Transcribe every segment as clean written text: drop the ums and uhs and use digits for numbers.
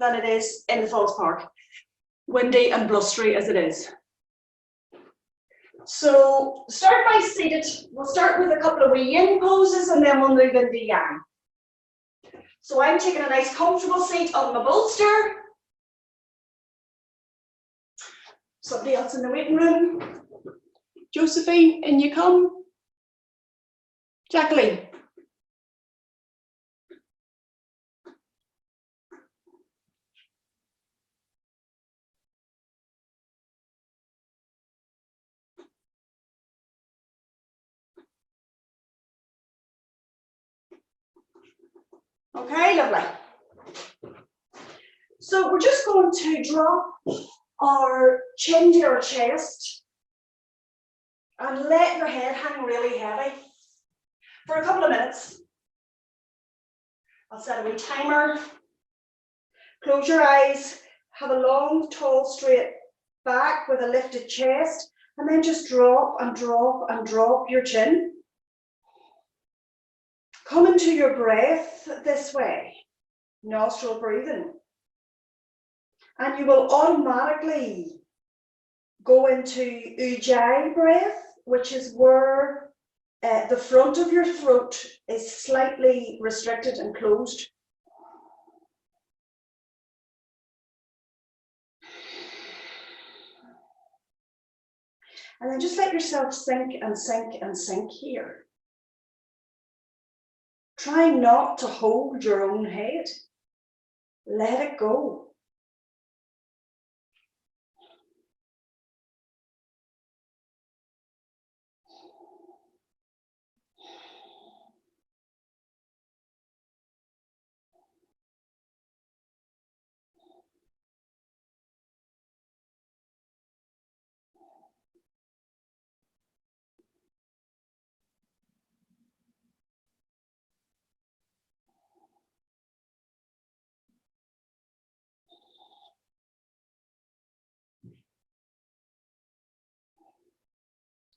than it is in the Falls Park, windy and blustery as it is. So start by seated. We'll start with a couple of wee yin poses and then we'll move into yang. So I'm taking a nice comfortable seat on my bolster. Somebody else in the waiting room. Josephine, in you come. Jacqueline. Okay, lovely. So we're just going to drop our chin to our chest and let your head hang really heavy for a couple of minutes. I'll set a wee timer. Close your eyes, have a long, tall, straight back with a lifted chest, and then just drop and drop and drop your chin. Come into your breath this way, nostril breathing. And you will automatically go into Ujjayi breath, which is where the front of your throat is slightly restricted and closed. And then just let yourself sink and sink and sink here. Try not to hold your own head. Let it go.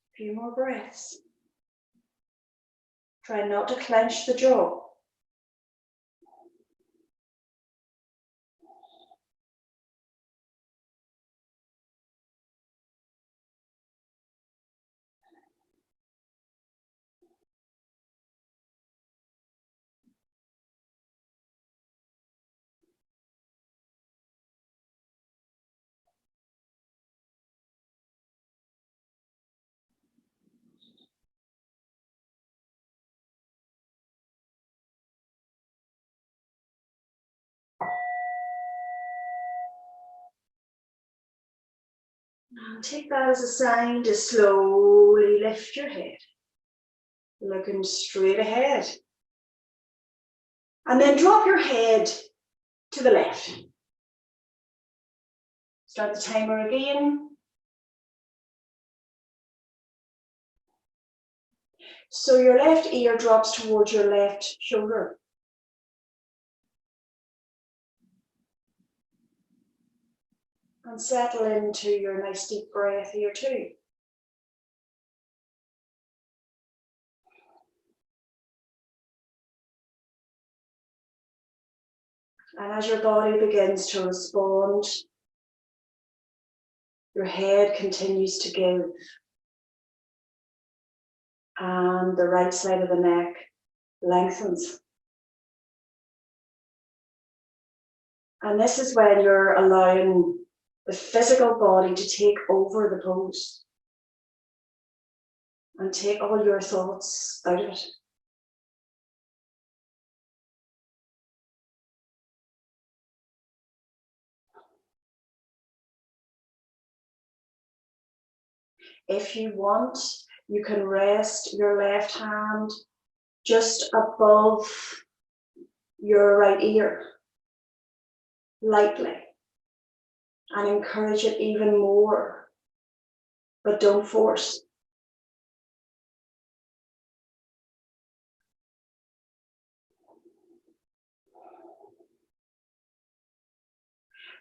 A few more breaths. Try not to clench the jaw. Now take that as a sign to slowly lift your head, looking straight ahead. And then drop your head to the left. Start the timer again. So your left ear drops towards your left shoulder. And settle into your nice deep breath here too. And as your body begins to respond, your head continues to give. And the right side of the neck lengthens. And this is when you're allowing the physical body to take over the pose and take all your thoughts out of it. If you want, you can rest your left hand just above your right ear, lightly, and encourage it even more, but don't force.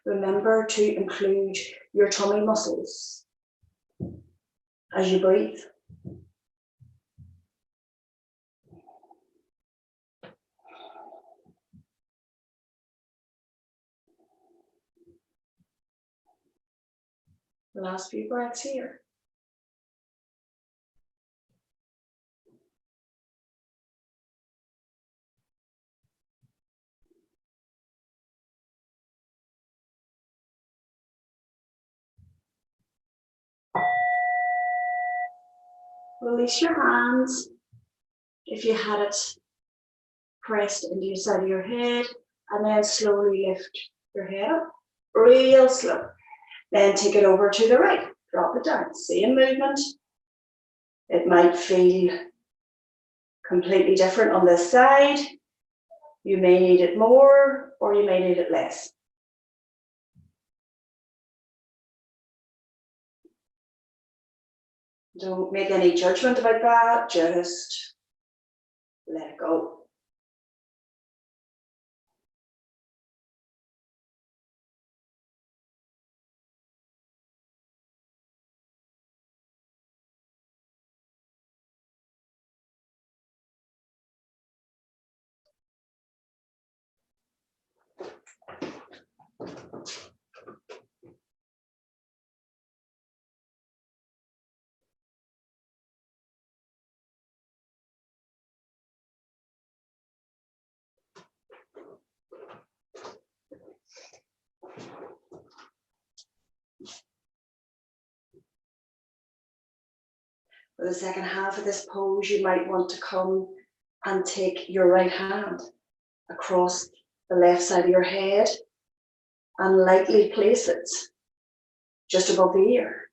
Remember to include your tummy muscles as you breathe. The last few breaths here. Release your hands if you had it pressed into the side of your head, and then slowly lift your head up, real slow. Then take it over to the right, drop it down, same movement. It might feel completely different on this side. You may need it more or you may need it less. Don't make any judgment about that, just let it go. For the second half of this pose, you might want to come and take your right hand across the left side of your head and lightly place it just above the ear.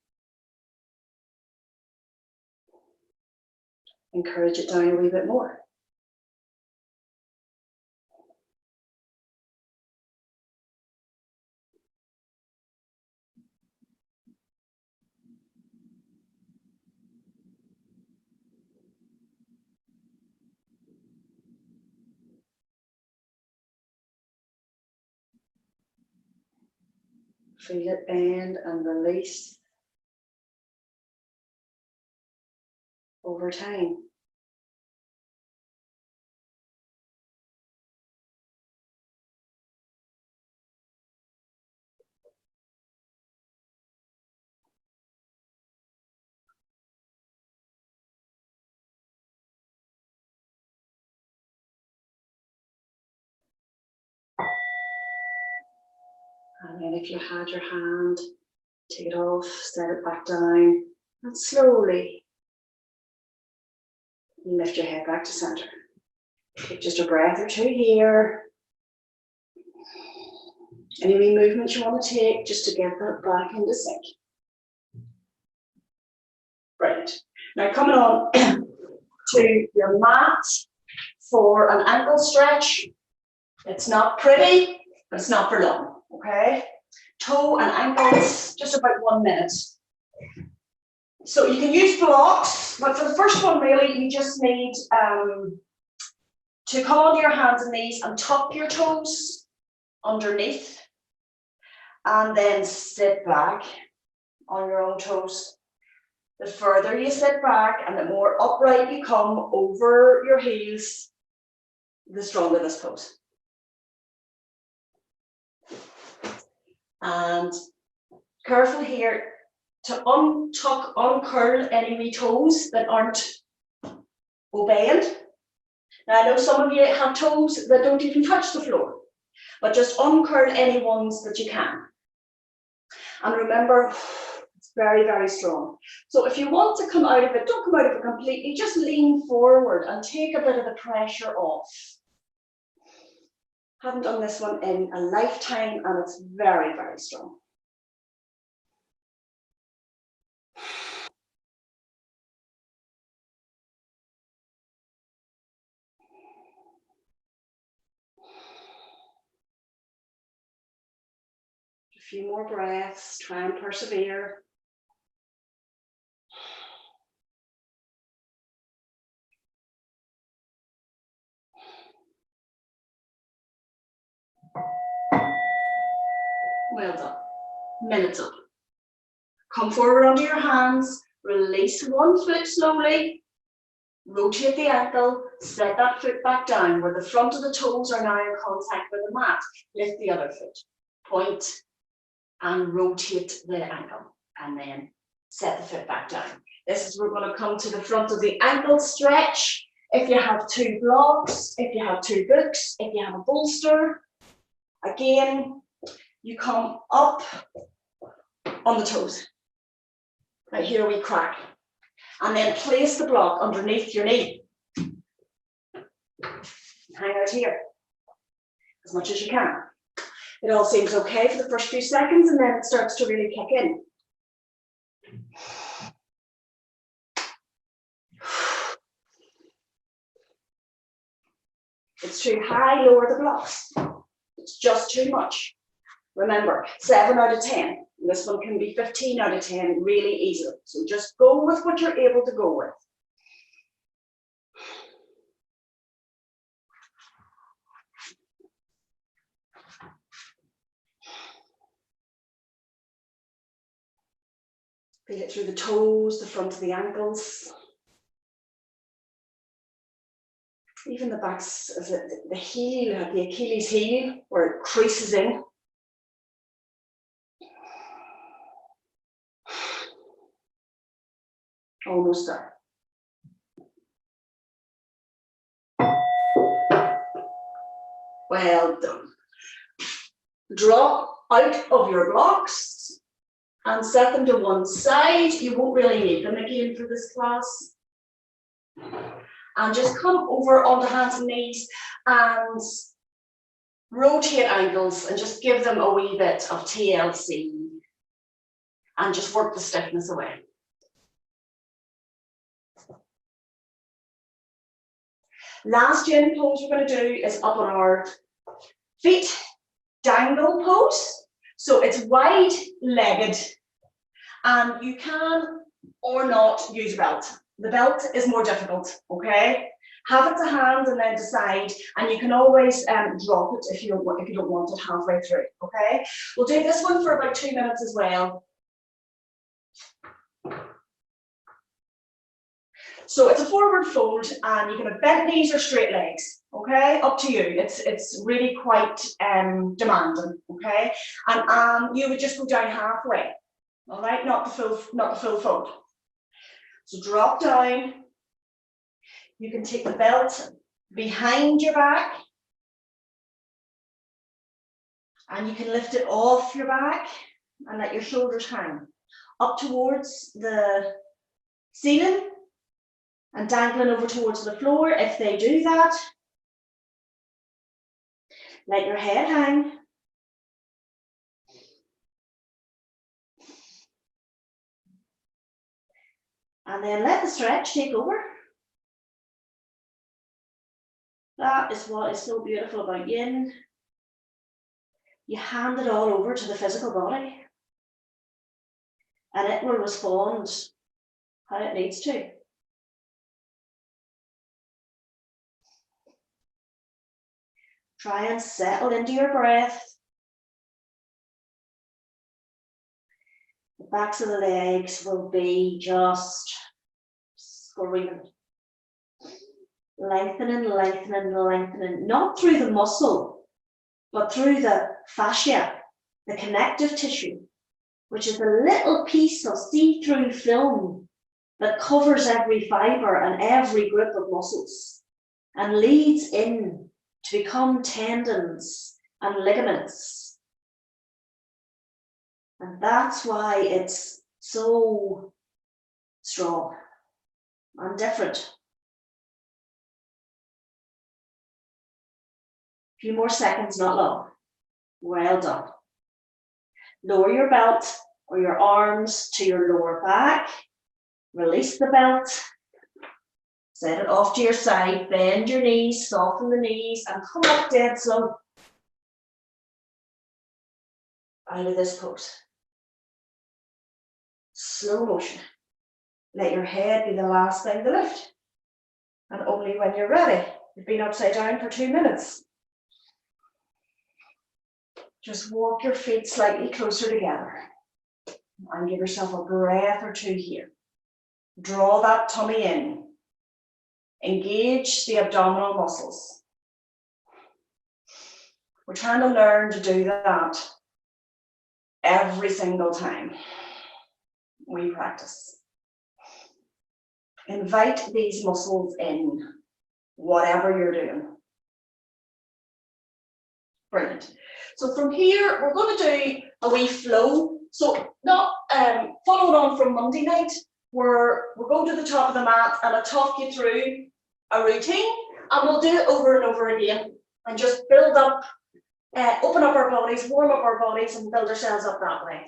Encourage it down a wee bit more. Feel it bend and release over time. And then if you had your hand, take it off, set it back down, and slowly lift your head back to center. Take just a breath or two here. Any wee movements you want to take just to get that back into sync. Right. Now coming on to your mat for an ankle stretch. It's not pretty, but it's not for long, okay? Toe and ankles, just about 1 minute. So you can use blocks, but for the first one really, you just need to come onto your hands and knees and tuck your toes underneath, and then sit back on your own toes. The further you sit back and the more upright you come over your heels, the stronger this pose. And careful here to untuck, uncurl any wee toes that aren't obeyed. Now I know some of you have toes that don't even touch the floor, but just uncurl any ones that you can. And remember, it's very, very strong. So if you want to come out of it, don't come out of it completely, just lean forward and take a bit of the pressure off. Haven't done this one in a lifetime and it's very, very strong. A few more breaths, try and persevere. Well done. Minute's up. Come forward onto your hands, release one foot slowly, rotate the ankle, set that foot back down where the front of the toes are now in contact with the mat. Lift the other foot, point and rotate the ankle. and then set the foot back down. This is, we're going to come to the front of the ankle stretch. If you have 2 blocks, if you have 2 books, if you have a bolster, again, you come up on the toes. Right here we crack. And then place the block underneath your knee. Hang out here as much as you can. It all seems okay for the first few seconds, and then it starts to really kick in. It's too high, lower the blocks. It's just too much. Remember, 7 out of 10. This one can be 15 out of 10 really easily. So just go with what you're able to go with. Feel it through the toes, the front of the ankles. Even the backs of the heel, the Achilles heel, where it creases in. Almost there. Well done. Drop out of your blocks and set them to one side. You won't really need them again for this class. And just come over onto hands and knees and rotate ankles and just give them a wee bit of TLC and just work the stiffness away. Last gym pose we're going to do is up on our feet, dangle pose. So it's wide-legged, and you can or not use a belt. The belt is more difficult, okay? Have it to hand and then decide, and you can always drop it if you don't want it halfway through, okay? We'll do this one for about 2 minutes as well. So it's a forward fold, and you can have bent knees or straight legs, okay? Up to you. It's really quite demanding, okay? And you would just go down halfway, all right? Not the full fold. So drop down. You can take the belt behind your back, and you can lift it off your back and let your shoulders hang up towards the ceiling and dangling over towards the floor. If they do that, let your head hang. And then let the stretch take over. That is what is so beautiful about yin. You hand it all over to the physical body, and it will respond how it needs to. Try and settle into your breath. The backs of the legs will be just screaming. Lengthening, lengthening, lengthening, not through the muscle, but through the fascia, the connective tissue, which is a little piece of see-through film that covers every fiber and every group of muscles and leads in to become tendons and ligaments. And that's why it's so strong and different. A few more seconds, not long. Well done. Lower your belt or your arms to your lower back. Release the belt. Set it off to your side. Bend your knees, soften the knees, and come up dead slow. Out of this pose. Slow motion. Let your head be the last thing to lift. And only when you're ready. You've been upside down for 2 minutes. Just walk your feet slightly closer together and give yourself a breath or two here. Draw that tummy in. Engage the abdominal muscles. We're trying to learn to do that every single time. we practice. Invite these muscles in, whatever you're doing. Brilliant. So from here, we're going to do a wee flow. So not followed on from Monday night, we'll go to the top of the mat and I'll talk you through a routine, and we'll do it over and over again and just build up, open up our bodies, warm up our bodies and build ourselves up that way.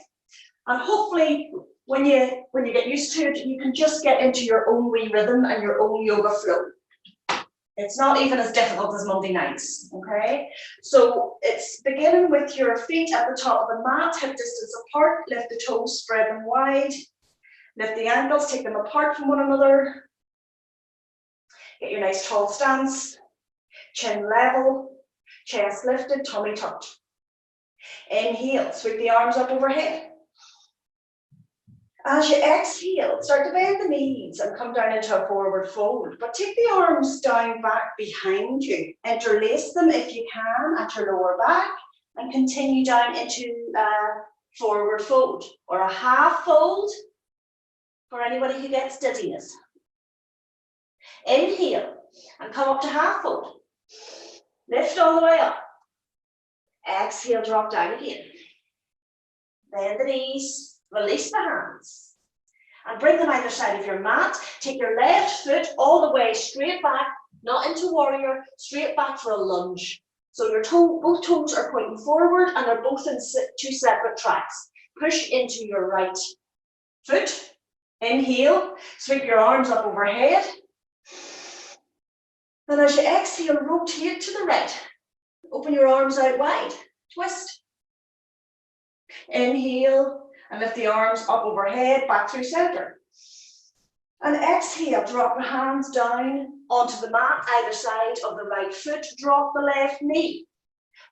And hopefully when you get used to it, you can just get into your own wee rhythm and your own yoga flow. It's not even as difficult as Monday nights, okay? So it's beginning with your feet at the top of the mat, hip distance apart, lift the toes, spread them wide, lift the ankles, take them apart from one another. Get your nice tall stance, chin level, chest lifted, tummy tucked. Inhale, sweep the arms up overhead. As you exhale, start to bend the knees and come down into a forward fold, but take the arms down back behind you. Interlace them if you can at your lower back and continue down into a forward fold or a half fold for anybody who gets dizziness. Inhale and come up to half fold. Lift all the way up. Exhale, drop down again. Bend the knees. Release the hands and bring them either side of your mat. Take your left foot all the way straight back, not into warrior, straight back for a lunge. So your both toes are pointing forward and they're both in two separate tracks. Push into your right foot. Inhale, sweep your arms up overhead. And as you exhale, rotate to the right. Open your arms out wide. Twist. Inhale. And lift the arms up overhead, back through center. And exhale, drop the hands down onto the mat, either side of the right foot. Drop the left knee.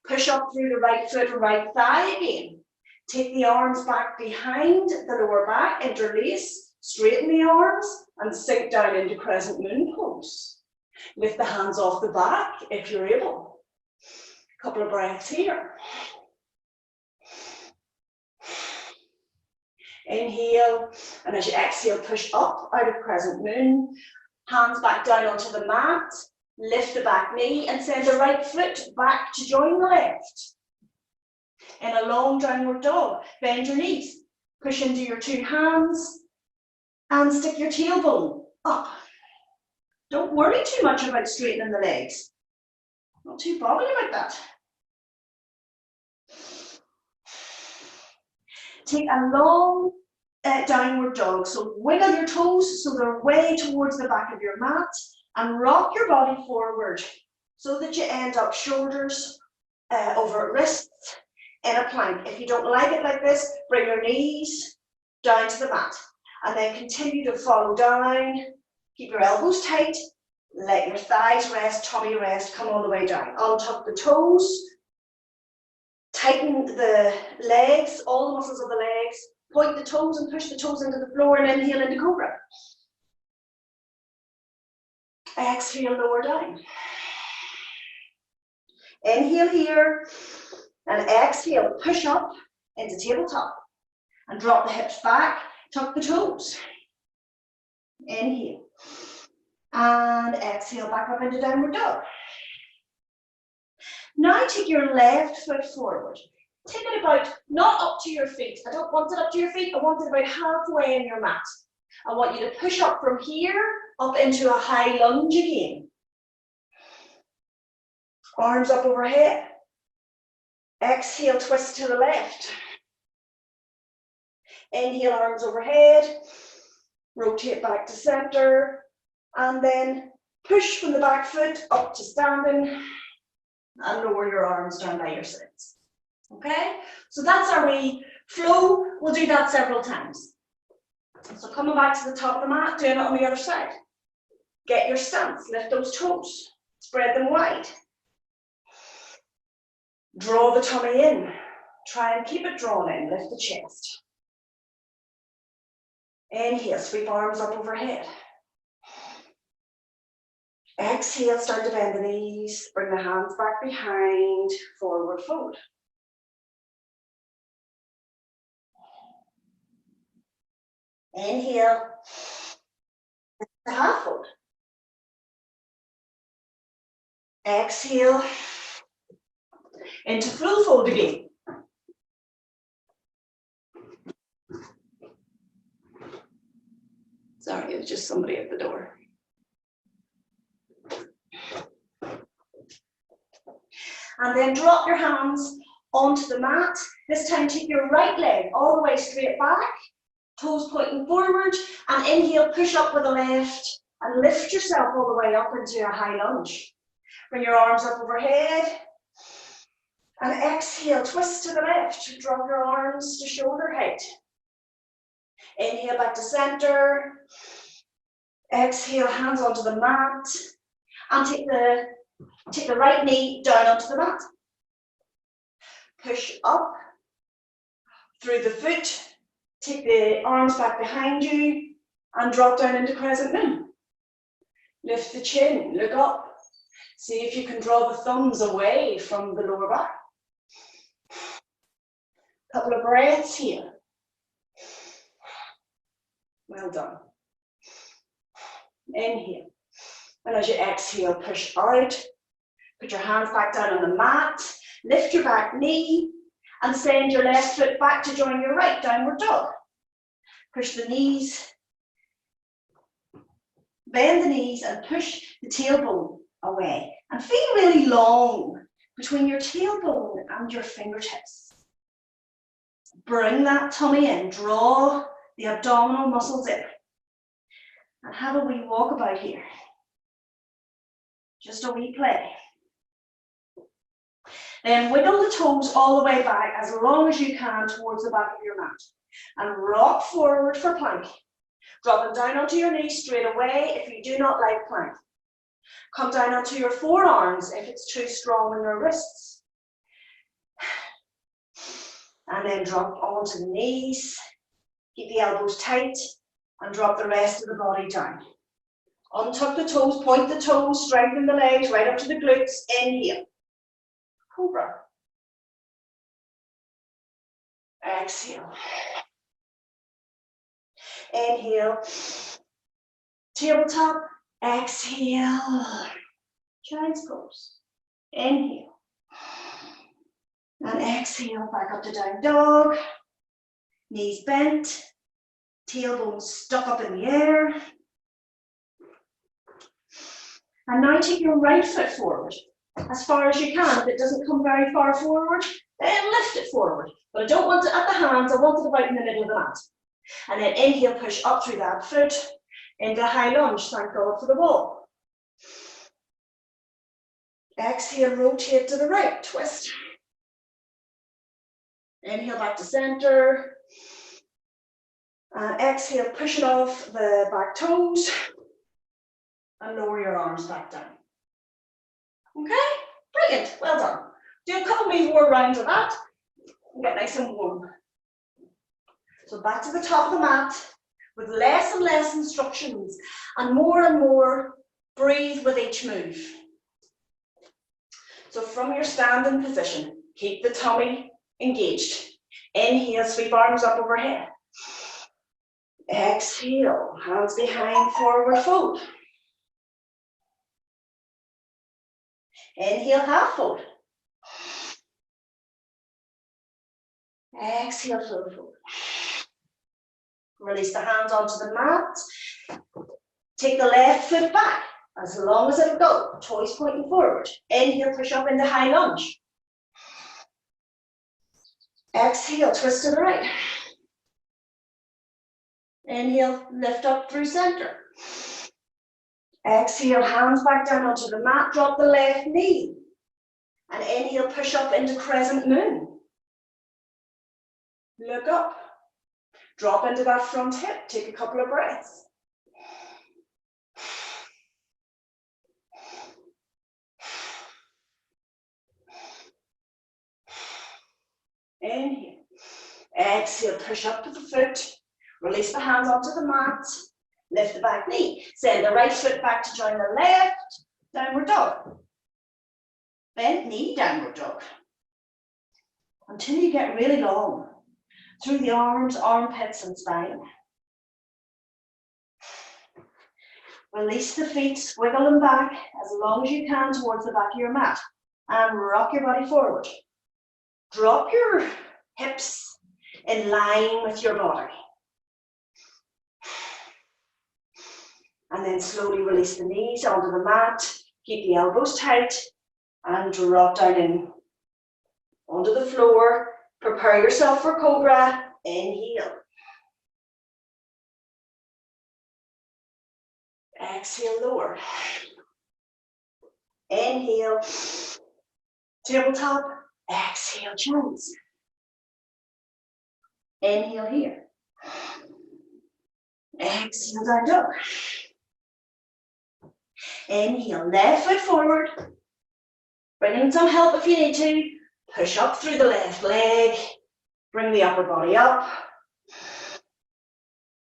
Push up through the right foot and right thigh again. Take the arms back behind the lower back, interlace, straighten the arms, and sink down into crescent moon pose. Lift the hands off the back if you're able. A couple of breaths here. Inhale, and as you exhale, push up out of crescent moon. Hands back down onto the mat. Lift the back knee and send the right foot back to join the left. In a long downward dog, bend your knees. Push into your two hands and stick your tailbone up. Don't worry too much about straightening the legs. Not too bothered about that. Take a long downward dog. So wiggle your toes so they're way towards the back of your mat and rock your body forward so that you end up shoulders over wrists in a plank. If you don't like it like this, bring your knees down to the mat and then continue to follow down. Keep your elbows tight. Let your thighs rest, tummy rest, come all the way down. Untuck the toes. Tighten the legs, all the muscles of the legs. Point the toes and push the toes into the floor and inhale into cobra. Exhale, lower down. Inhale here and exhale, push up into tabletop and drop the hips back, tuck the toes. Inhale and exhale back up into downward dog. Now take your left foot forward. Take it about, not up to your feet. I don't want it up to your feet. I want it about halfway in your mat. I want you to push up from here, up into a high lunge again. Arms up overhead. Exhale, twist to the left. Inhale, arms overhead. Rotate back to center. And then push from the back foot up to standing. And lower your arms down by your sides. Okay? So that's our wee flow. We'll do that several times. So coming back to the top of the mat, doing it on the other side. Get your stance, lift those toes, spread them wide. Draw the tummy in. Try and keep it drawn in, lift the chest. Inhale, sweep arms up overhead. Exhale, start to bend the knees, bring the hands back behind, forward fold. Inhale, the half fold. Exhale, into full fold again. Sorry, it was just somebody at the door. And then drop your hands onto the mat. This time take your right leg all the way straight back, toes pointing forward, and inhale, push up with the left, and lift yourself all the way up into a high lunge. Bring your arms up overhead, and exhale, twist to the left, drop your arms to shoulder height. Inhale back to center, exhale, hands onto the mat, and take the right knee down onto the mat. Push up through the foot, take the arms back behind you, and drop down into crescent moon. Lift the chin, look up. See if you can draw the thumbs away from the lower back. Couple of breaths here. Well done. Inhale. And as you exhale, push out. Put your hands back down on the mat. Lift your back knee and send your left foot back to join your right, downward dog. Push the knees. Bend the knees and push the tailbone away. And feel really long between your tailbone and your fingertips. Bring that tummy in. Draw the abdominal muscles in. And have a wee walkabout here. Just a wee play. Then wiggle the toes all the way back as long as you can towards the back of your mat. And rock forward for plank. Dropping down onto your knees straight away if you do not like plank. Come down onto your forearms if it's too strong in your wrists. And then drop onto the knees. Keep the elbows tight and drop the rest of the body down. Untuck the toes, point the toes, strengthen the legs right up to the glutes. Inhale. Cobra. Exhale. Inhale. Tabletop. Exhale. Child's pose. Inhale. And exhale back up to down dog. Knees bent. Tailbone stuck up in the air. And now take your right foot forward as far as you can. If it doesn't come very far forward, then lift it forward. But I don't want it at the hands, I want it about in the middle of the mat. And then inhale, push up through that foot into a high lunge. Thank God for the wall. Exhale, rotate to the right, twist. Inhale back to center. And exhale, push it off the back toes. And lower your arms back down. Okay, brilliant, well done. Do a couple more rounds of that and get nice and warm. So back to the top of the mat with less and less instructions and more breathe with each move. So from your standing position, keep the tummy engaged. Inhale, sweep arms up overhead. Exhale, hands behind, forward fold. Inhale, half fold. Exhale, full fold. Release the hands onto the mat. Take the left foot back as long as it'll go. Toes pointing forward. Inhale, push up into high lunge. Exhale, twist to the right. Inhale, lift up through center. Exhale, hands back down onto the mat, drop the left knee. And inhale, push up into crescent moon. Look up. Drop into that front hip, take a couple of breaths. Inhale. Exhale, push up to the foot. Release the hands onto the mat. Lift the back knee. Send the right foot back to join the left. Downward dog. Bent knee, downward dog. Until you get really long through the arms, armpits and spine. Release the feet, wiggle them back as long as you can towards the back of your mat. And rock your body forward. Drop your hips in line with your body. And then slowly release the knees onto the mat. Keep the elbows tight and drop down in onto the floor. Prepare yourself for cobra. Inhale. Exhale, lower. Inhale. Tabletop. Exhale, chance. Inhale here. Exhale, down dog. Inhale, left foot forward. Bring in some help if you need to. Push up through the left leg. Bring the upper body up.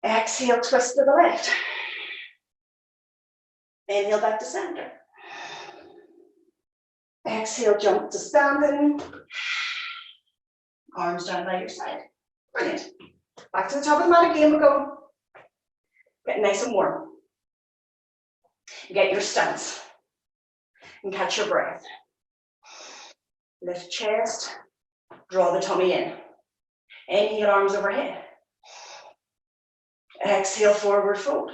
Exhale, twist to the left. Inhale, back to center. Exhale, jump to standing. Arms down by your side. Brilliant. Back to the top of the mat again we go. Get nice and warm. Get your stance. And catch your breath. Lift chest. Draw the tummy in. Inhale, arms overhead. Exhale, forward fold.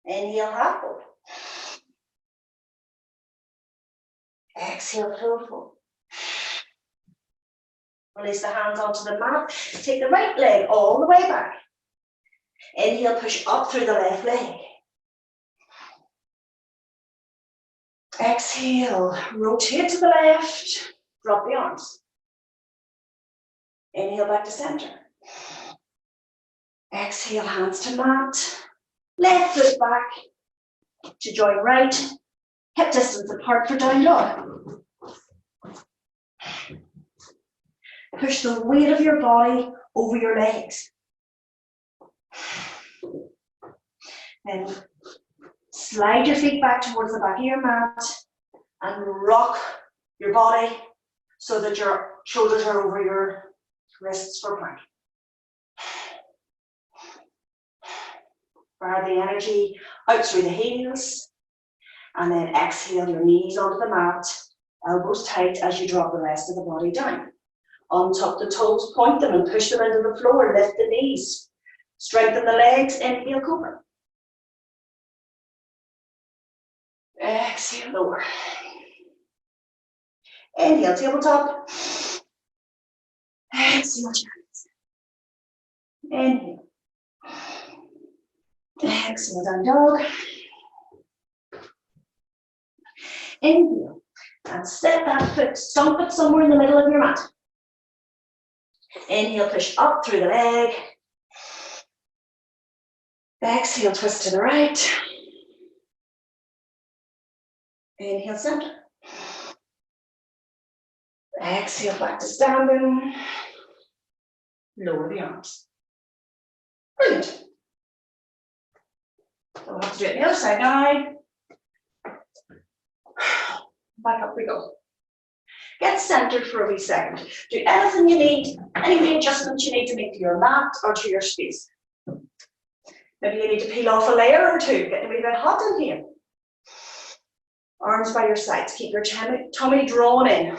Inhale, half fold. Exhale, full fold. Release the hands onto the mat. Take the right leg all the way back. Inhale, push up through the left leg. Exhale, rotate to the left. Drop the arms. Inhale, back to center. Exhale, hands to mat. Left foot back to join right. Hip distance apart for down dog. Push the weight of your body over your legs. And slide your feet back towards the back of your mat and rock your body so that your shoulders are over your wrists for plank. Fire the energy out through the heels. And then exhale your knees onto the mat, elbows tight as you drop the rest of the body down. Untuck the toes, point them and push them into the floor, lift the knees. Strengthen the legs, inhale, cobra. Exhale, lower. Inhale, tabletop. Exhale, chance. Inhale. Exhale, down dog. Inhale. And step that foot, stomp it somewhere in the middle of your mat. Inhale, push up through the leg. Exhale, twist to the right. Inhale, center. Exhale, back to standing. Lower the arms. Brilliant. We'll have to do it the other side now. Back up we go. Get centered for a wee second. Do anything you need, any readjustments you need to make to your mat or to your space. Maybe you need to peel off a layer or two, get a wee bit hot in here. Arms by your sides, keep your tummy drawn in.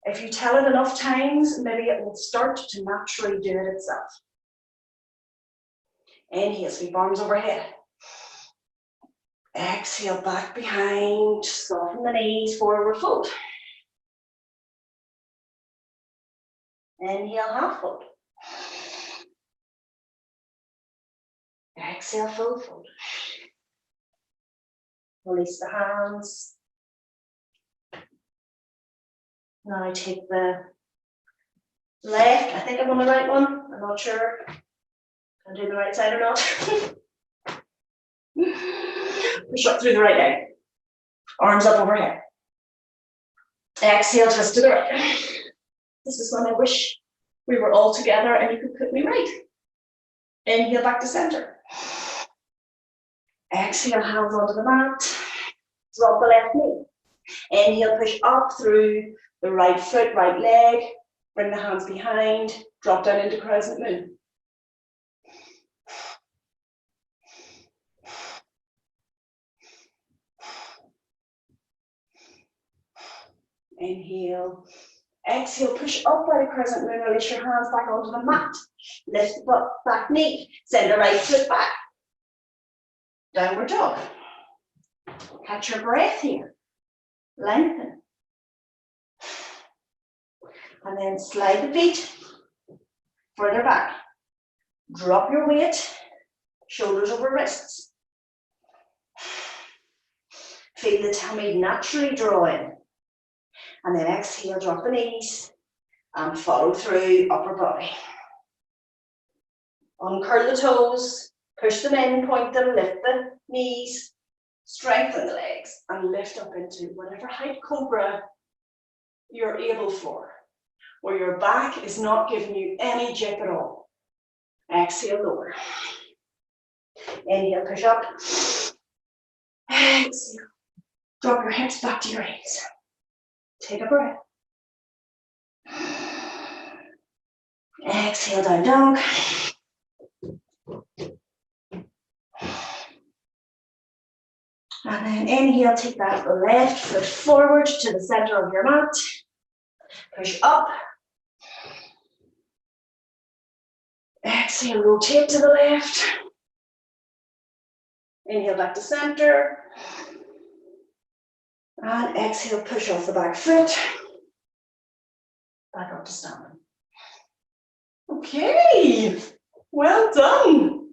If you tell it enough times, maybe it will start to naturally do it itself. Inhale, sweep arms overhead. Exhale, back behind, soften the knees, forward fold. Inhale, half fold. Exhale, full fold. Release the hands. Now take the left, I think I'm on the right one, I'm not sure. I'm doing the right side or not. Push up through the right leg. Arms up overhead. Exhale, twist to the right. This is when I wish we were all together and you could put me right. Inhale, back to center. Exhale, hands onto the mat. Drop the left knee. Inhale, push up through the right foot, right leg. Bring the hands behind, drop down into crescent moon. Inhale. Exhale, push up by the crescent moon, release your hands back onto the mat. Lift the butt, back knee, send the right foot back. Downward dog. Catch your breath here. Lengthen. And then slide the feet further back. Drop your weight, shoulders over wrists. Feel the tummy naturally draw in. And then exhale, drop the knees and follow through upper body. Uncurl the toes, push them in, point them, lift the knees, strengthen the legs and lift up into whatever height cobra you're able for, where your back is not giving you any jip at all. Exhale, lower. Inhale, push up. Exhale. Drop your hips back to your heels. Take a breath. Exhale, down dog. And then inhale, take that left foot forward to the center of your mat. Push up. Exhale, rotate to the left. Inhale back to center. And exhale, push off the back foot. Back up to standing. Okay, well done.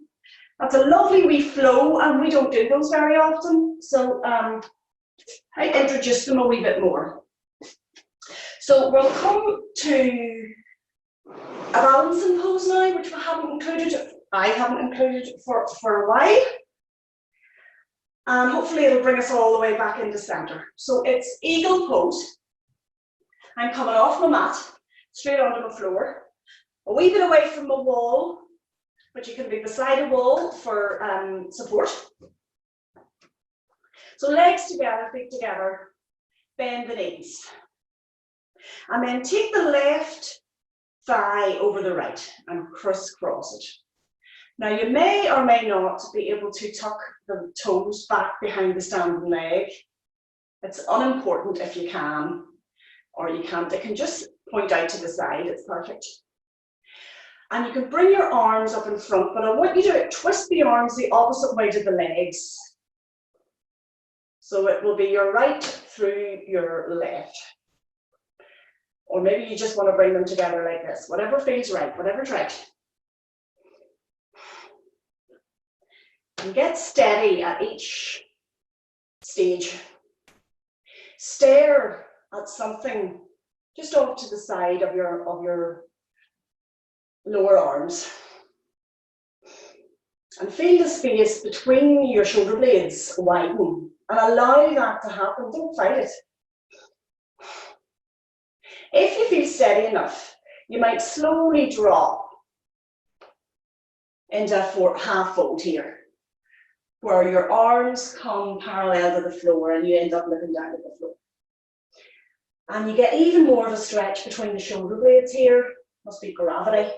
That's a lovely wee flow, and we don't do those very often. So I introduce them a wee bit more. So we'll come to a balancing pose now, which we haven't included. I haven't included for a while. And hopefully it'll bring us all the way back into center. So it's eagle pose. I'm coming off my mat, straight onto the floor, a wee bit away from the wall, but you can be beside a wall for support. So legs together, feet together, bend the knees. And then take the left thigh over the right and crisscross it. Now you may or may not be able to tuck the toes back behind the standing leg. It's unimportant if you can, or you can't. They can just point out to the side, it's perfect. And you can bring your arms up in front, but I want you to twist the arms the opposite way to the legs. So it will be your right through your left. Or maybe you just want to bring them together like this. Whatever feels right, whatever's right. And get steady at each stage. Stare at something just off to the side of your lower arms. And feel the space between your shoulder blades widen and allow that to happen. Don't fight it. If you feel steady enough, you might slowly drop into a half fold here, where your arms come parallel to the floor and you end up looking down at the floor. And you get even more of a stretch between the shoulder blades here. Must be gravity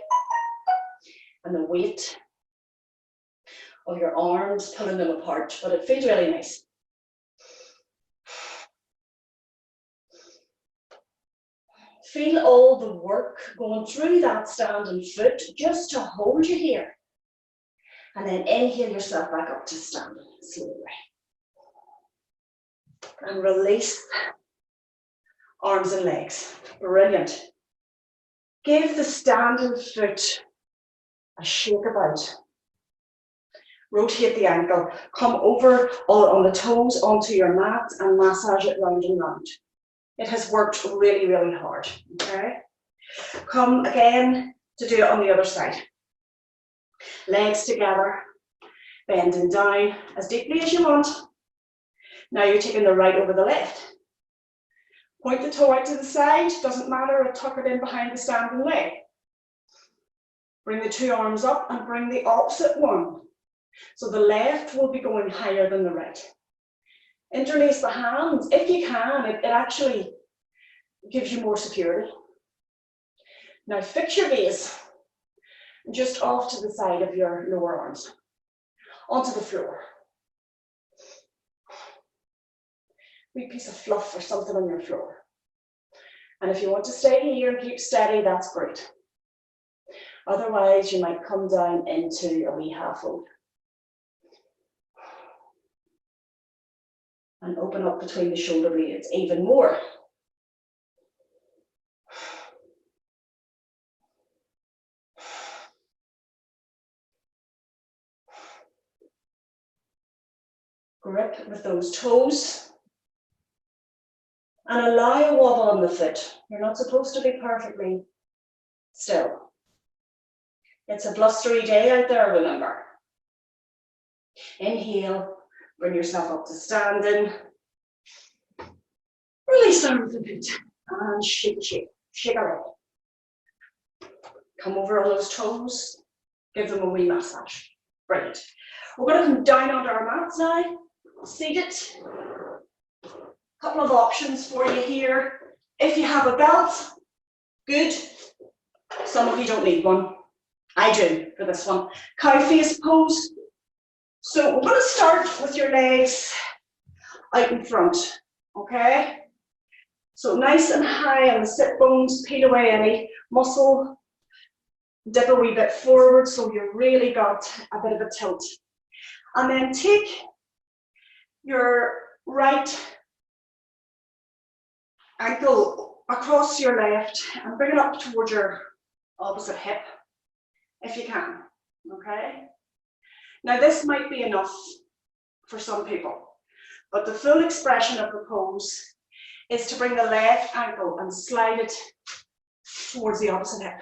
and the weight of your arms pulling them apart, but it feels really nice. Feel all the work going through that standing foot just to hold you here. And then inhale yourself back up to standing slowly. And release arms and legs. Brilliant. Give the standing foot a shake about. Rotate the ankle. Come over on the toes onto your mat and massage it round and round. It has worked really, really hard. Okay? Come again to do it on the other side. Legs together, bending down as deeply as you want. Now you're taking the right over the left. Point the toe out to the side, doesn't matter, or tuck it in behind the standing leg. Bring the two arms up and bring the opposite one. So the left will be going higher than the right. Interlace the hands, if you can, it actually gives you more security. Now fix your gaze just off to the side of your lower arms, onto the floor. Wee piece of fluff or something on your floor. And if you want to stay here and keep steady, that's great. Otherwise, you might come down into a wee half fold. And open up between the shoulder blades even more. Grip with those toes. And allow a wobble on the foot. You're not supposed to be perfectly still. It's a blustery day out there, remember. Inhale, bring yourself up to standing. Release down with the foot and shake around. Come over on those toes, give them a wee massage. Brilliant. We're going to come down onto our mats now, seated. Couple of options for you here. If you have a belt, good. Some of you don't need one. I do for this one. Cow face pose. So we're going to start with your legs out in front, okay? So nice and high on the sit bones, peel away any muscle, dip a wee bit forward so you've really got a bit of a tilt. And then take your right ankle across your left and bring it up towards your opposite hip, if you can, okay? Now this might be enough for some people, but the full expression of the pose is to bring the left ankle and slide it towards the opposite hip,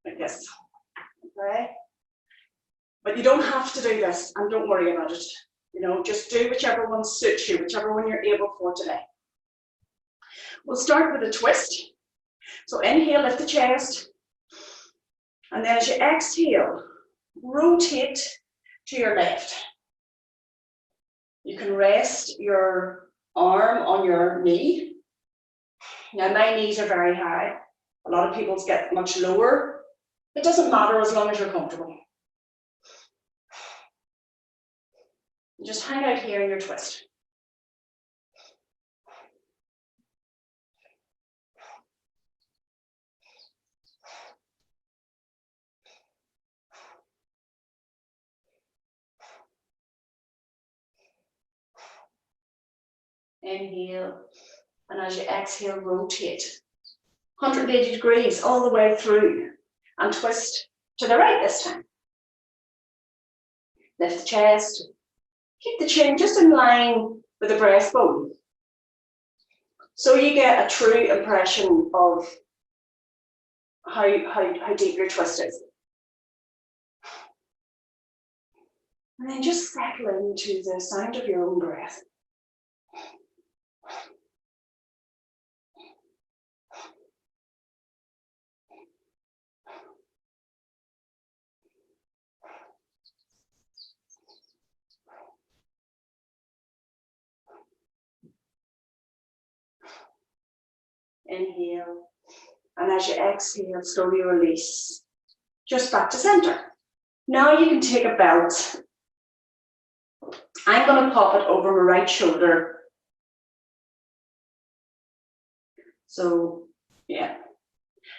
like this, okay? But you don't have to do this, and don't worry about it. You know, just do whichever one suits you, whichever one you're able for today. We'll start with a twist. So inhale, lift the chest. And then as you exhale, rotate to your left. You can rest your arm on your knee. Now my knees are very high. A lot of people's get much lower. It doesn't matter as long as you're comfortable. Just hang out here in your twist. Inhale, and as you exhale, rotate 180 degrees all the way through and twist to the right this time. Lift the chest, keep the chin just in line with the breastbone, so you get a true impression of how deep your twist is. And then just settle into the sound of your own breath. Inhale, and as you exhale, slowly release. Just back to center. Now you can take a belt. I'm going to pop it over my right shoulder. So, yeah.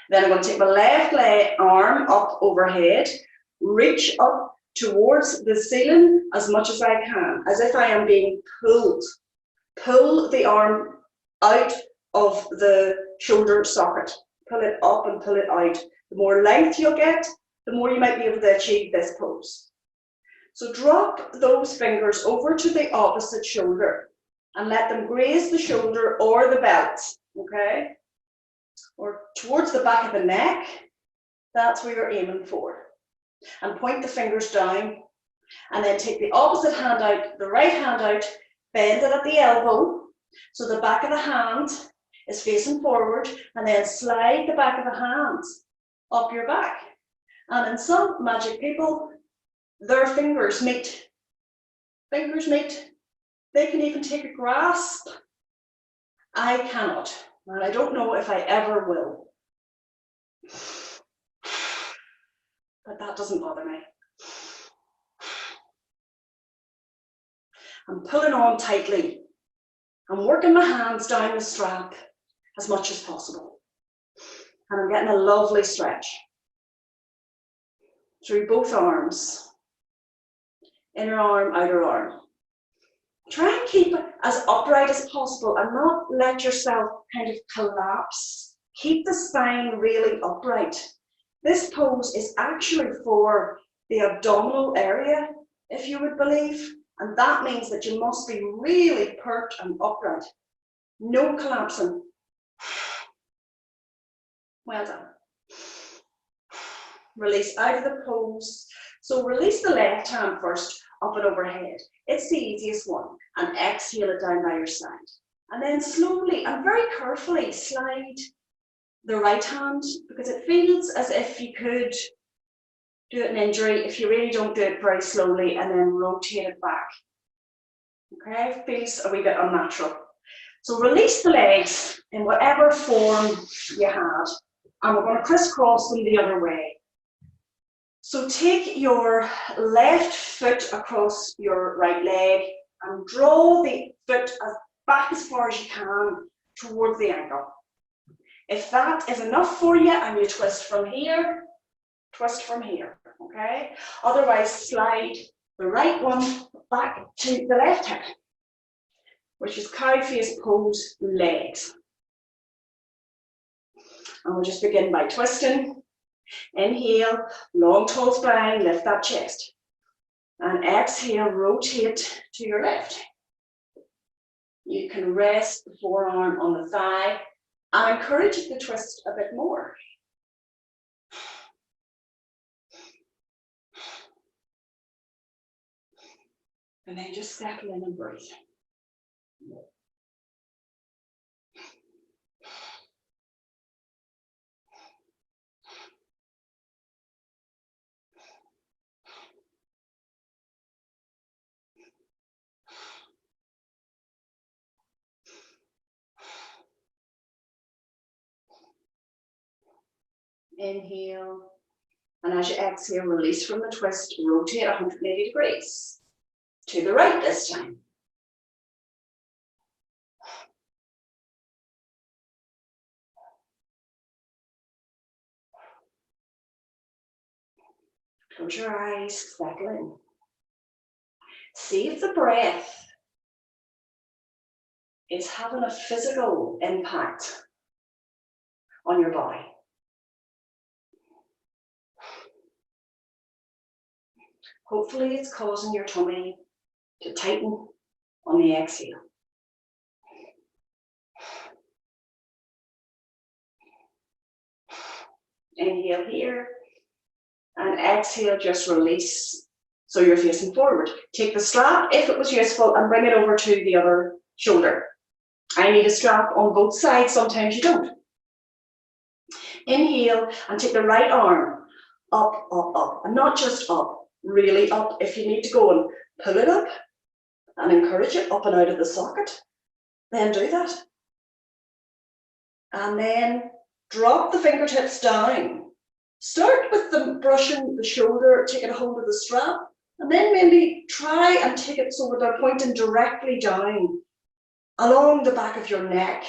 Then I'm going to take my left arm up overhead, reach up towards the ceiling as much as I can, as if I am being pulled. Pull the arm out of the shoulder socket. Pull it up and pull it out. The more length you'll get, the more you might be able to achieve this pose. So drop those fingers over to the opposite shoulder and let them graze the shoulder or the belt, okay? Or towards the back of the neck. That's where you're aiming for. And point the fingers down, and then take the opposite hand out, the right hand out, bend it at the elbow, so the back of the hand is facing forward, and then slide the back of the hands up your back. And in some magic people, their fingers meet. Fingers meet. They can even take a grasp. I cannot, and I don't know if I ever will. But that doesn't bother me. I'm pulling on tightly. I'm working my hands down the strap as much as possible. And I'm getting a lovely stretch through both arms. Inner arm, outer arm. Try and keep it as upright as possible and not let yourself kind of collapse. Keep the spine really upright. This pose is actually for the abdominal area, if you would believe, and that means that you must be really pert and upright. No collapsing. Well done. Release out of the pose. So release the left hand first, up and overhead. It's the easiest one. And exhale it down by your side. And then slowly and very carefully slide the right hand, because it feels as if you could do it in injury if you really don't do it very slowly, and then rotate it back. Okay, it feels a wee bit unnatural. So release the legs in whatever form you had, and we're going to crisscross them the other way. So take your left foot across your right leg and draw the foot back as far as you can towards the ankle. If that is enough for you and you twist from here, okay? Otherwise, slide the right one back to the left hip, which is cow face pose, legs. And we'll just begin by twisting. Inhale, long tall spine, lift that chest. And exhale, rotate to your left. You can rest the forearm on the thigh. I encourage you to twist a bit more. And then just settle in and breathe. Inhale, and as you exhale, release from the twist, rotate 180 degrees. To the right this time. Close your eyes, settle in. See if the breath is having a physical impact on your body. Hopefully it's causing your tummy to tighten on the exhale. Inhale here, and exhale, just release so you're facing forward. Take the strap, if it was useful, and bring it over to the other shoulder. I need a strap on both sides, sometimes you don't. Inhale, and take the right arm up, up, up, and not just up, really up. If you need to go and pull it up and encourage it up and out of the socket, then do that. And then drop the fingertips down. Start with them brushing the shoulder, taking a hold of the strap, and then maybe try and take it so they're pointing directly down along the back of your neck.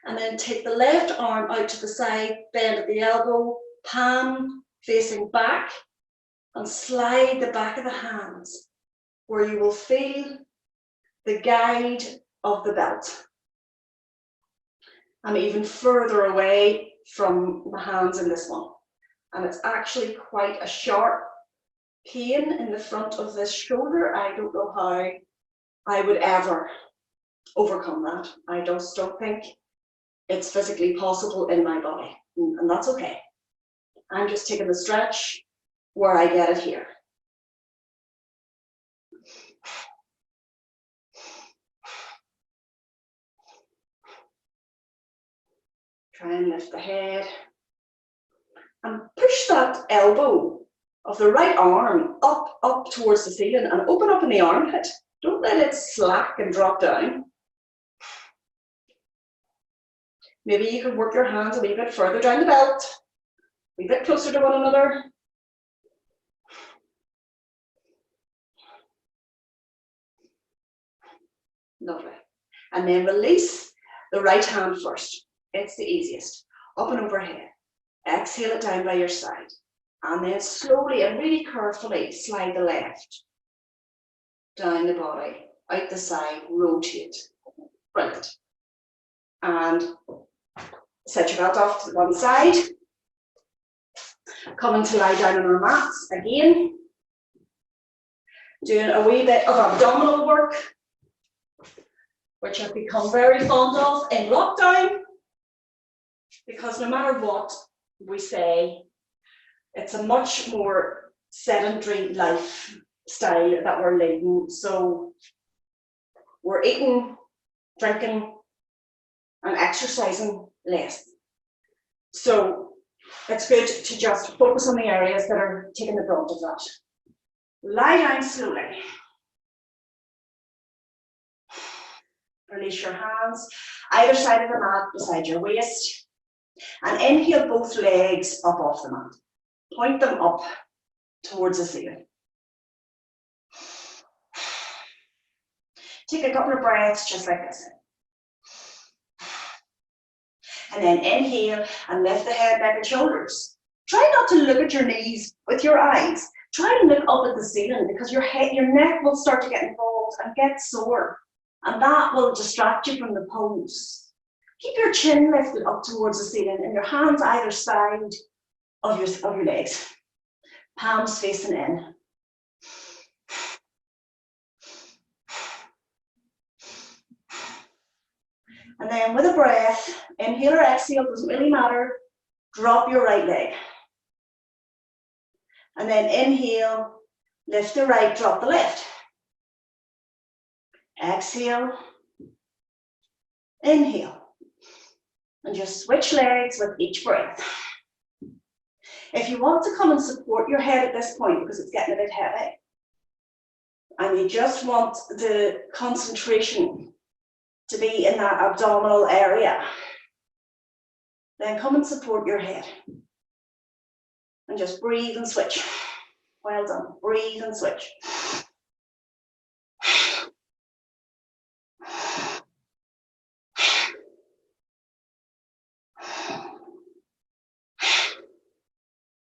And then take the left arm out to the side, bend at the elbow, palm facing back, and slide the back of the hands where you will feel the guide of the belt. And even further away from the hands in this one. And it's actually quite a sharp pain in the front of this shoulder. I don't know how I would ever overcome that. I just don't think it's physically possible in my body. And that's okay. I'm just taking the stretch where I get it here. Try and lift the head. And push that elbow of the right arm up towards the ceiling and open up in the armpit. Don't let it slack and drop down. Maybe you can work your hands a wee bit further down the belt. A bit closer to one another. Lovely. And then release the right hand first. It's the easiest. Up and overhead. Exhale it down by your side. And then slowly and really carefully slide the left down the body, out the side, rotate. Brilliant. And set your belt off to one side. Coming to lie down on our mats again. Doing a wee bit of abdominal work, which I've become very fond of in lockdown, because no matter what we say, it's a much more sedentary lifestyle that we're leading. So we're eating, drinking, and exercising less. So it's good to just focus on the areas that are taking the brunt of that. Lie down slowly. Release your hands either side of the mat beside your waist. And inhale both legs up off the mat. Point them up towards the ceiling. Take a couple of breaths just like this. And then inhale and lift the head, neck and shoulders. Try not to look at your knees with your eyes. Try and look up at the ceiling, because your neck will start to get involved and get sore. And that will distract you from the pose. Keep your chin lifted up towards the ceiling and your hands either side of your legs. Palms facing in. And then with a breath, inhale or exhale, doesn't really matter, drop your right leg. And then inhale, lift the right, drop the left. Exhale, inhale. And just switch legs with each breath. If you want to come and support your head at this point, because it's getting a bit heavy, and you just want the concentration to be in that abdominal area, then come and support your head. And just breathe and switch. Well done. Breathe and switch.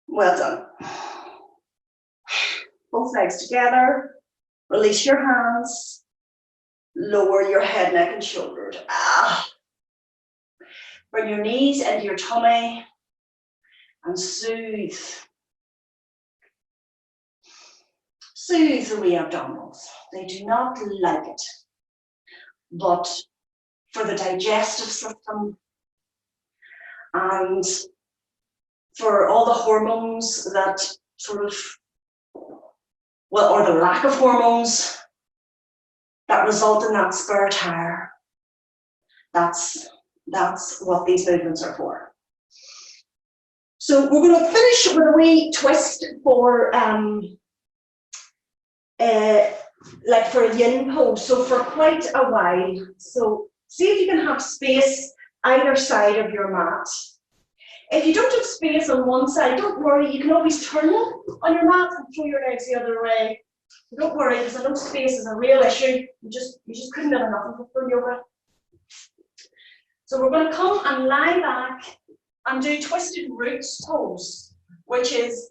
Well done. Both legs together. Release your hands. Lower your head, neck, and shoulders. Bring your knees into your tummy and soothe. Soothe the wee abdominals. They do not like it. But for the digestive system and for all the hormones that sort of, well, or the lack of hormones that result in that spare tire, that's what these movements are for. So we're going to finish with a wee twist for like for a yin pose, so for quite a while. So see if you can have space either side of your mat. If you don't have space on one side, don't worry, you can always turn on your mat and throw your legs the other way. Don't worry, because I know space is a real issue. You just couldn't have enough of it for yoga. So we're going to come and lie back and do twisted roots pose, which is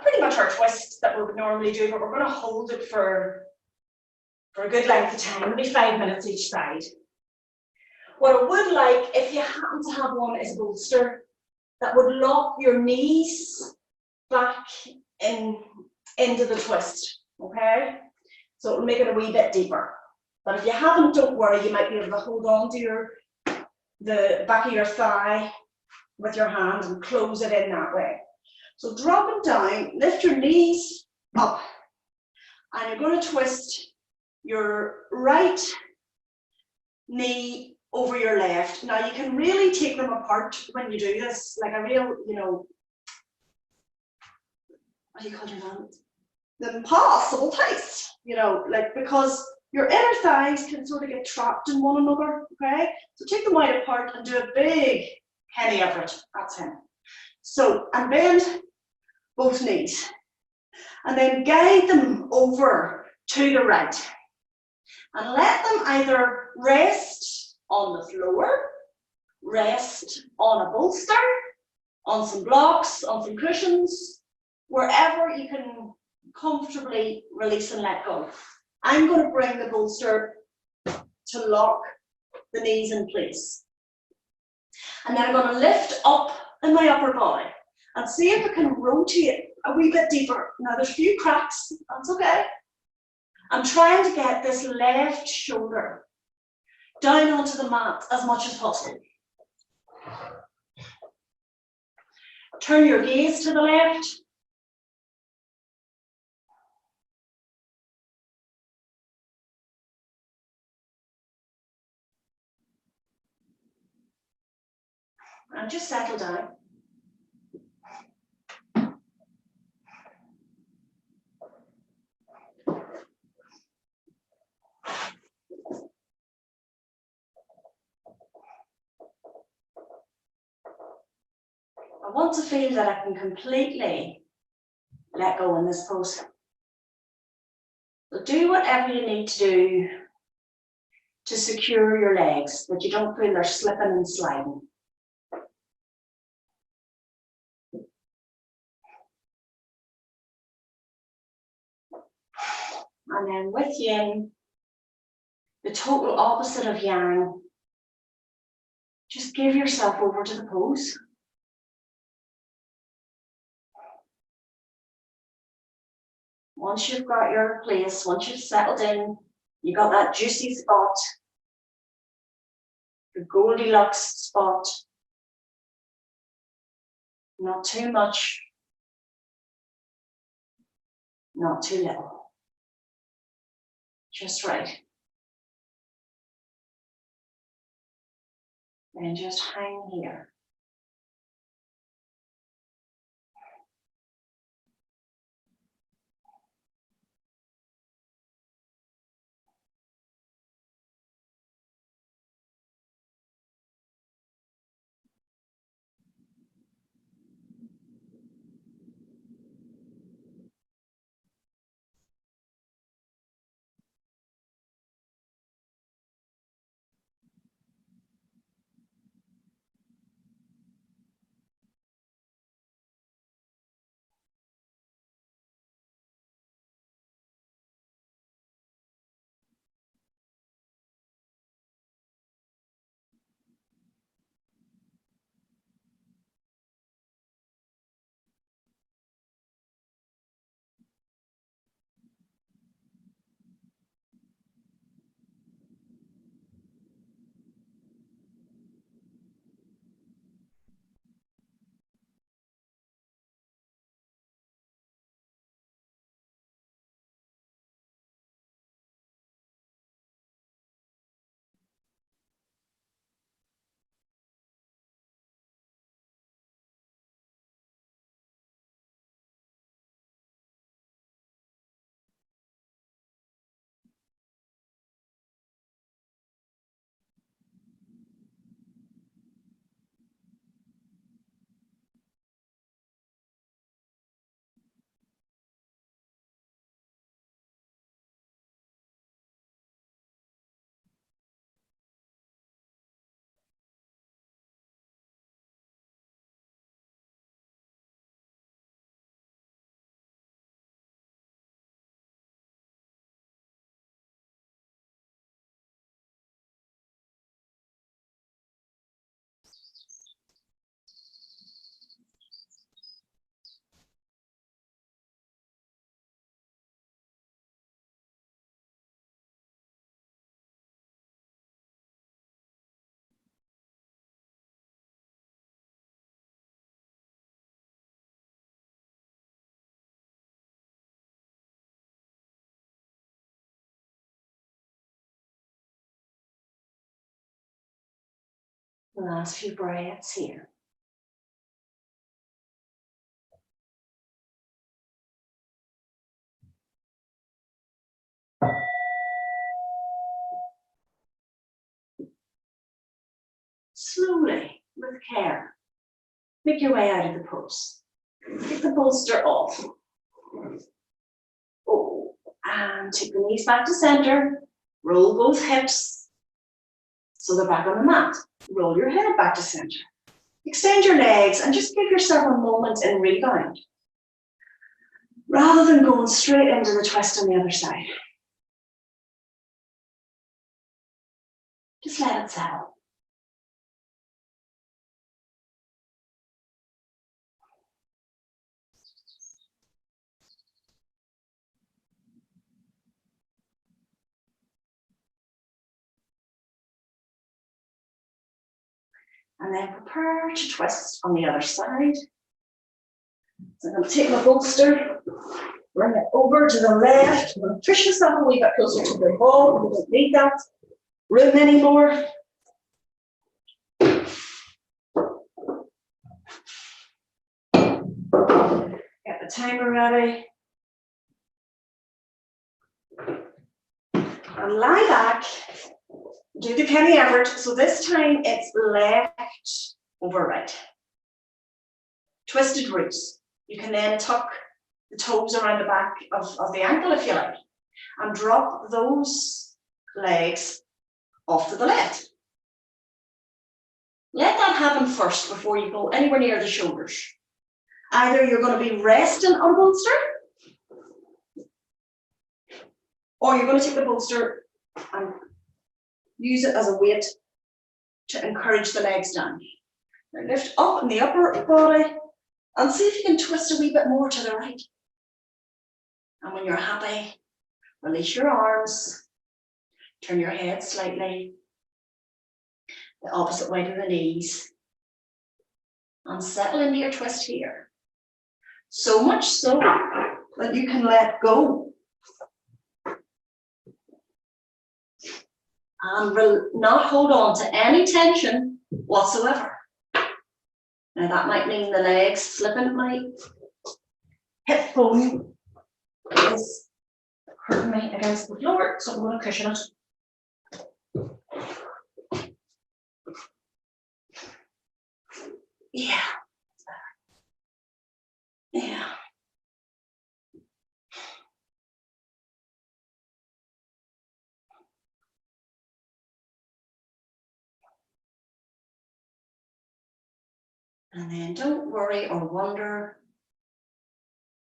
pretty much our twist that we would normally do, but we're going to hold it for a good length of time, maybe 5 minutes each side. What I would like, if you happen to have one, is a bolster that would lock your knees back into the twist, okay? So it'll make it a wee bit deeper. But if you haven't, don't worry, you might be able to hold on to the back of your thigh with your hand and close it in that way. So drop it down, lift your knees up, and you're going to twist your right knee over your left. Now you can really take them apart when you do this, like a real, what do you call it? The impossible twist, like, because your inner thighs can sort of get trapped in one another, okay? So take them wide apart and do a big Kenny Everett. That's him. So, and bend both knees. And then guide them over to the right. And let them either rest on the floor, rest on a bolster, on some blocks, on some cushions, wherever you can comfortably release and let go. I'm going to bring the bolster to lock the knees in place. And then I'm going to lift up in my upper body and see if I can rotate a wee bit deeper. Now there's a few cracks, that's okay. I'm trying to get this left shoulder down onto the mat as much as possible. Turn your gaze to the left. And just settle down. I want to feel that I can completely let go in this pose. So do whatever you need to do to secure your legs, that you don't feel they're slipping and sliding. And then with yin, the total opposite of yang, just give yourself over to the pose. Once you've got your place, once you've settled in, you got that juicy spot, the Goldilocks spot, not too much, not too little, just right. And just hang here. The last few breaths here. Slowly, with care, make your way out of the pose. Get the bolster off. Oh, and take the knees back to center. Roll both hips so they're back on the mat. Roll your head back to center. Extend your legs and just give yourself a moment in rebound, rather than going straight into the twist on the other side. Just let it settle. And then prepare to twist on the other side. So I'm going to take my bolster, bring it over to the left. I'm going to push myself a wee bit closer to the ball. We don't need that room anymore. Get the timer ready. And lie back. Do the Kenny Everett. So this time it's left over right. Twisted roots. You can then tuck the toes around the back of the ankle if you like, and drop those legs off to the left. Let that happen first before you go anywhere near the shoulders. Either you're going to be resting on a bolster, or you're going to take the bolster and use it as a weight to encourage the legs down. Now lift up in the upper body and see if you can twist a wee bit more to the right. And when you're happy, release your arms, turn your head slightly, the opposite way to the knees, and settle into your twist here. So much so that you can let go. And not hold on to any tension whatsoever. Now that might mean the legs slipping. My hip bone is hurting me against the floor, so I'm going to cushion it. Yeah. Yeah. And then don't worry or wonder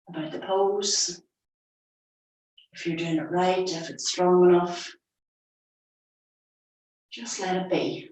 about the pose, if you're doing it right, if it's strong enough. Just let it be.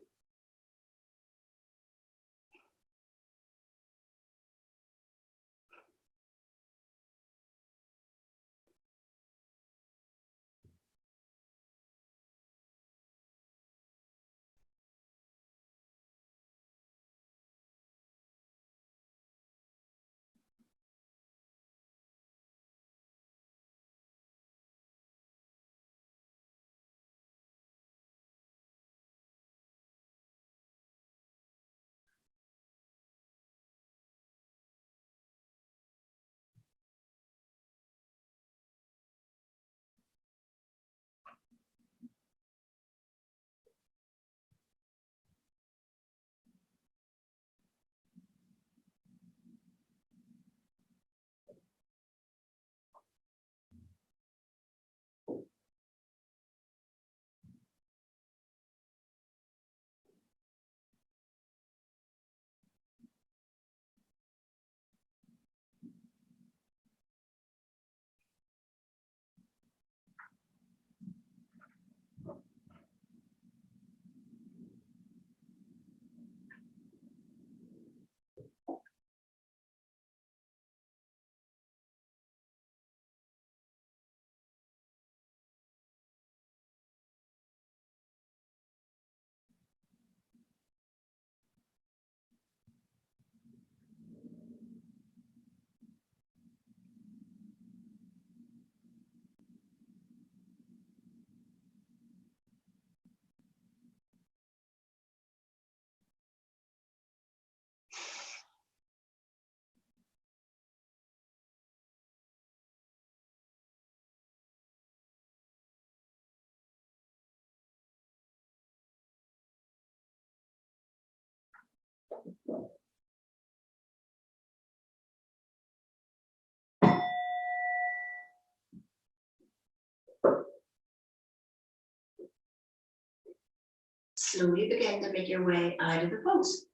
Slowly begin to make your way out of the pose.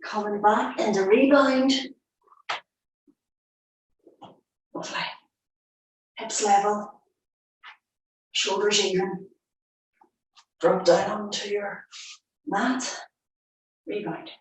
Coming back into rebound. Lovely. Hips level. Shoulders even. Drop down onto your mat. Rebound.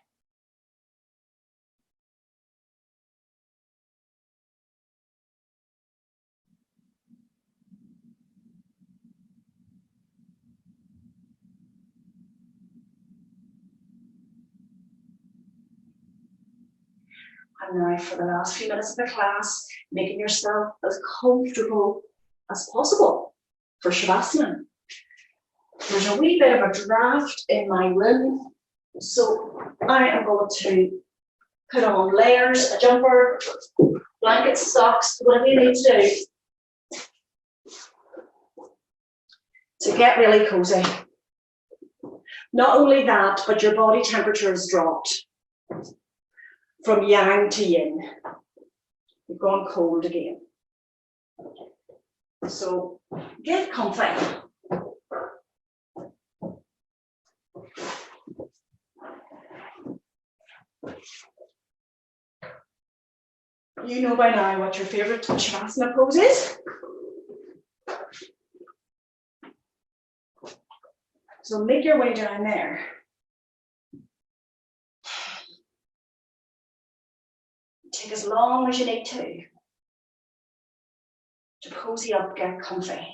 And now for the last few minutes of the class, making yourself as comfortable as possible for Shavasana. There's a wee bit of a draft in my room, so I am going to put on layers, a jumper, blankets, socks, whatever you need to do to get really cozy. Not only that, but your body temperature has dropped from yang to yin. You've gone cold again. So get comfy. You know by now what your favorite Shavasana pose is. So make your way down there. Take as long as you need to cozy up, get comfy.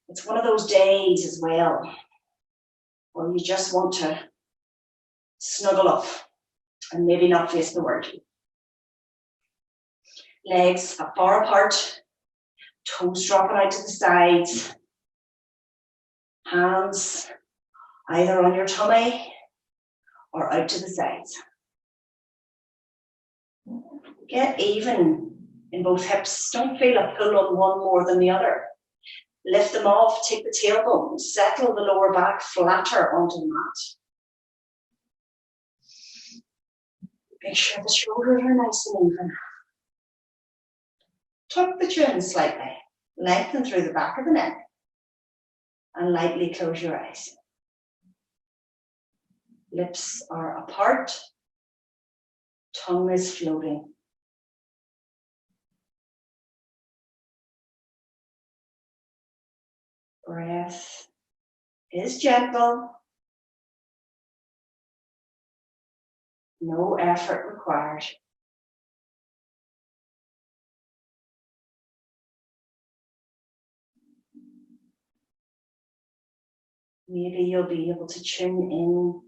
It's one of those days as well where you just want to snuggle up and maybe not face the world. Legs far apart, toes dropping out to the sides, hands either on your tummy or out to the sides. Get even in both hips. Don't feel a pull on one more than the other. Lift them off, take the tailbone, settle the lower back flatter onto the mat. Make sure the shoulders are nice and even. Tuck the chin slightly, lengthen through the back of the neck, and lightly close your eyes. Lips are apart, tongue is floating. Breath is gentle. No effort required. Maybe you'll be able to tune in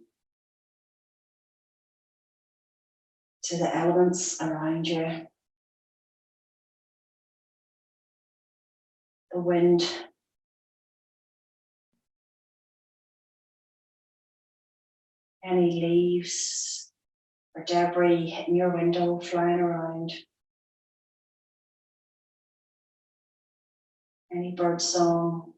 to the elements around you. The wind. Any leaves or debris hitting your window, flying around. Any bird song.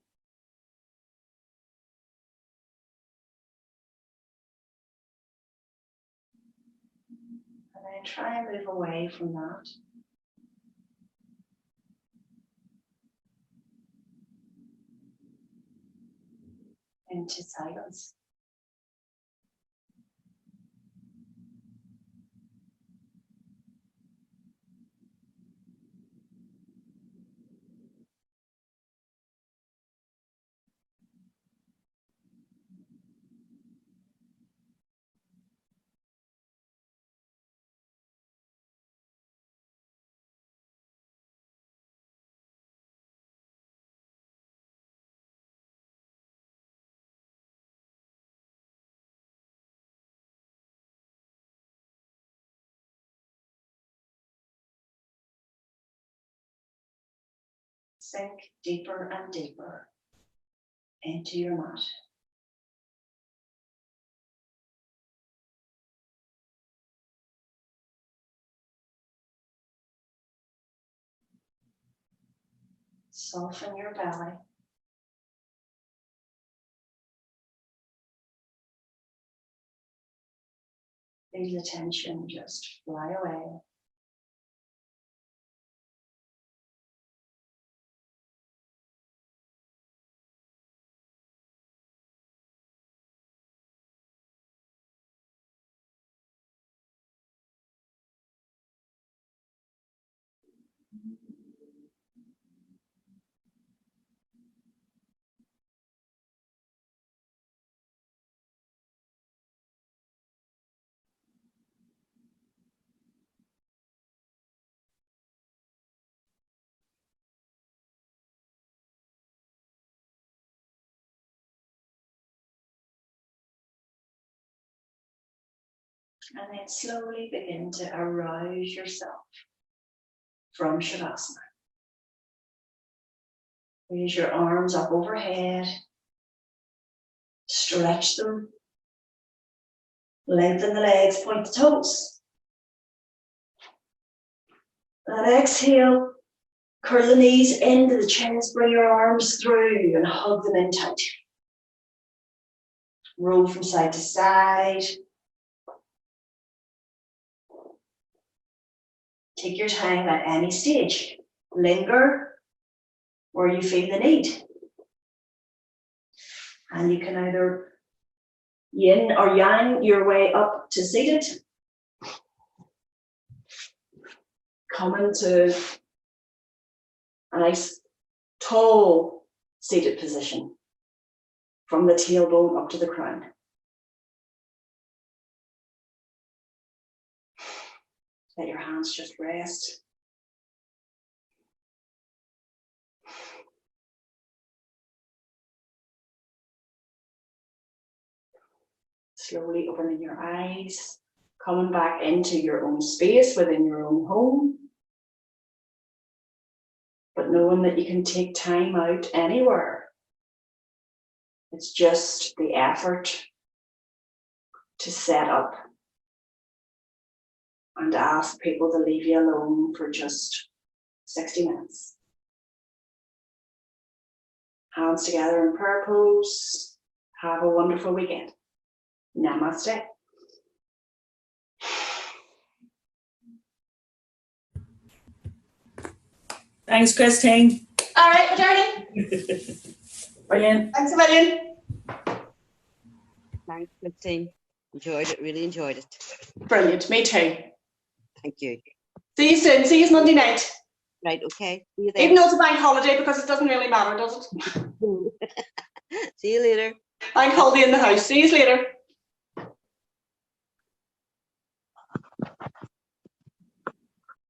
And then try and move away from that. Into silence. Sink deeper and deeper into your mat. Soften your belly. Feel the tension just fly away. And then slowly begin to arouse yourself from Shavasana. Raise your arms up overhead, stretch them, lengthen the legs, point the toes. And exhale, curl the knees into the chest, bring your arms through and hug them in tight. Roll from side to side. Take your time at any stage. Linger where you feel the need. And you can either yin or yang your way up to seated. Come into a nice tall seated position from the tailbone up to the crown. Let your hands just rest. Slowly opening your eyes, coming back into your own space within your own home. But knowing that you can take time out anywhere. It's just the effort to set up and ask people to leave you alone for just 60 minutes. Hands together in prayer pose. Have a wonderful weekend. Namaste. Thanks, Christine. All right, darling. Brilliant. Thanks a million. Thanks, Christine. Enjoyed it, really enjoyed it. Brilliant, me too. Thank you. See you soon. See you Monday night. Right, okay. See you there. Even though it's a bank holiday, because it doesn't really matter, does it? See you later. Bank holiday in the house. See you later.